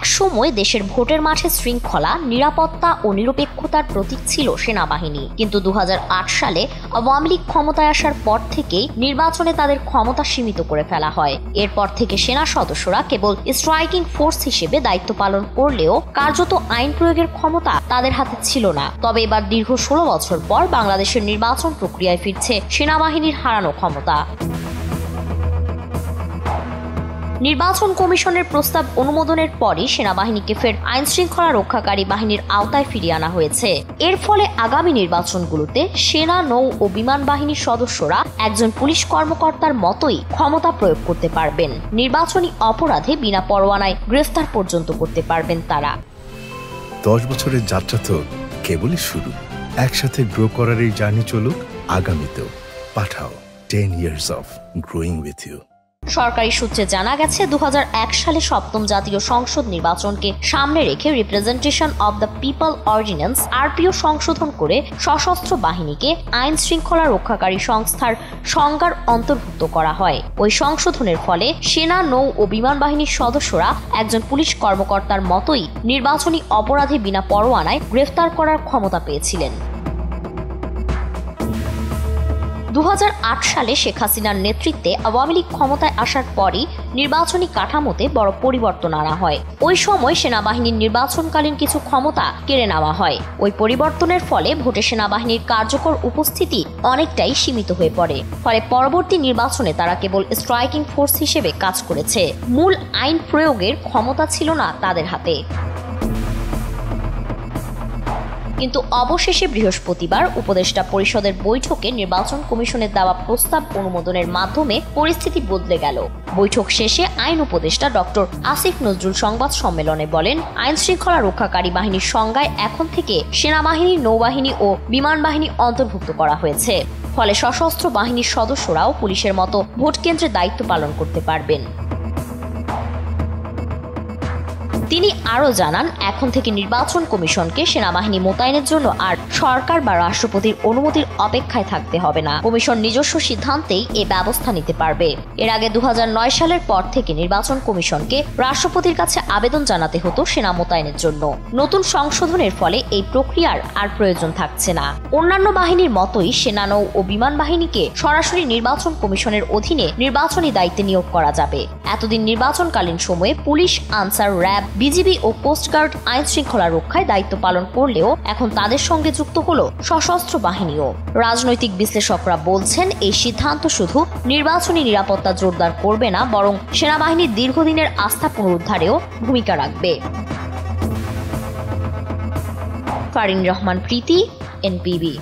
একসময় দেশের ভোটের মাঠে শৃঙ্খলা, নিরাপত্তা ও নিরপেক্ষতার প্রতীক ছিল সেনাবাহিনী, কিন্তু 2008 সালে আওয়ামী লীগ ক্ষমতায় আসার পর থেকেই নির্বাচনে তাদের ক্ষমতা সীমিত করে ফেলা হয়। এরপর থেকে সেনা সদস্যরা কেবল স্ট্রাইকিং ফোর্স হিসেবে দায়িত্ব পালন করলেও কার্যত আইন প্রয়োগের ক্ষমতা তাদের হাতে ছিল না। তবে এবার দীর্ঘ 16 বছর পর বাংলাদেশের নির্বাচন প্রক্রিয়ায় ফিরছে সেনাবাহিনীর হারানো ক্ষমতা। নির্বাচন কমিশনের প্রস্তাব অনুমোদনের পরই সেনাবাহিনীকে ফের আইন শৃঙ্খলা রক্ষাকারী বাহিনীর আওতায় ফিরিয়ে আনা হয়েছে। এর ফলে আগামী নির্বাচনগুলোতে সেনা, নৌ ও বিমান বাহিনীর সদস্যরা একজন পুলিশ কর্মকর্তার মতোই ক্ষমতা প্রয়োগ করতে পারবেন। নির্বাচনী অপরাধে বিনা পরোয়ানায় গ্রেফতার পর্যন্ত করতে পারবেন তারা। 10 বছরের যাত্রা তো কেবলই শুরু। একসাথে গ্রো করার এই জার্নি চলুক আগামীতেও। পাঠাও 10 years of growing with you। সরকারি সূত্রে জানা গেছে, 2001 সালে সপ্তম জাতীয় সংসদ নির্বাচনকে সামনে রেখে representation of the people ordinance RPO সংশোধন করে সশস্ত্র বাহিনীকে আইন শৃঙ্খলা রক্ষাকারী সংস্থার সংজ্ঞার অন্তর্ভুক্ত করা হয়। ওই সংশোধনের ফলে সেনা, নৌ ও বিমান বাহিনীর সদস্যরা একজন পুলিশ কর্মকর্তার মতোই নির্বাচনী অপরাধে বিনা পরোয়ানায় গ্রেফতার করার ক্ষমতা পেয়েছিলেন। 2008 সালে শেখ হাসিনার নেতৃত্বে আওয়ামী লীগ ক্ষমতায় আসার পরই নির্বাচনী কাঠামোতে বড় পরিবর্তন আনা হয়। ওই সময় সেনাবাহিনীর নির্বাচনকালীন কিছু ক্ষমতা কেড়ে নেওয়া হয়। ওই পরিবর্তনের ফলে ভোটে সেনাবাহিনীর কার্যকর উপস্থিতি অনেকটাই সীমিত হয়ে পড়ে। ফলে পরবর্তী নির্বাচনে তারা কেবল স্ট্রাইকিং ফোর্স হিসেবে কাজ করেছে। মূল আইন প্রয়োগের ক্ষমতা ছিল না তাদের হাতে। কিন্তু অবশেষে বৃহস্পতিবার উপদেষ্টা পরিষদের বৈঠকে নির্বাচন কমিশনের দেওয়া প্রস্তাব অনুমোদনের মাধ্যমে পরিস্থিতি বদলে গেল। বৈঠক শেষে আইন উপদেষ্টা ডক্টর আসিফ নজরুল সংবাদ সম্মেলনে বলেন, আইন শৃঙ্খলা রক্ষাকারী বাহিনীর সংজ্ঞায় এখন থেকে সেনাবাহিনী, নৌবাহিনী ও বিমান বাহিনী অন্তর্ভুক্ত করা হয়েছে। ফলে সশস্ত্র বাহিনীর সদস্যরাও পুলিশের মতো ভোট কেন্দ্রে দায়িত্ব পালন করতে পারবেন। তিনি আরও জানান, এখন থেকে নির্বাচন কমিশনকে সেনাবাহিনী মোতায়েনের জন্য আর সরকার বা রাষ্ট্রপতির অনুমতির অপেক্ষায় থাকতে হবে না। কমিশন নিজস্ব সিদ্ধান্তেই এ ব্যবস্থা নিতে পারবে। এর আগে 2009 সালের পর থেকে নির্বাচন কমিশনকে রাষ্ট্রপতির কাছে আবেদন জানাতে হতো সেনা মোতায়েনের জন্য। নতুন সংশোধনের ফলে এই প্রক্রিয়ার আর প্রয়োজন থাকছে না। অন্যান্য বাহিনীর মতোই সেনা, নৌ ও বিমান বাহিনীকে সরাসরি নির্বাচন কমিশনের অধীনে নির্বাচনী দায়িত্বে নিয়োগ করা যাবে। এতদিন নির্বাচনকালীন সময়ে পুলিশ, আনসার, র্যাব, বিজিবি ও কোস্টগার্ড আইন শৃঙ্খলা রক্ষায় দায়িত্ব পালন করলেও এখন তাদের সঙ্গে যুক্ত হলো সশস্ত্র বাহিনীও। রাজনৈতিক বিশ্লেষকরা বলছেন, এই সিদ্ধান্ত শুধু নির্বাচনী নিরাপত্তা জোরদার করবে না, বরং সেনাবাহিনীর দীর্ঘদিনের আস্থা পুনরুদ্ধারেও ভূমিকা রাখবে। ফারিন রহমান প্রীতি, এনপিবি।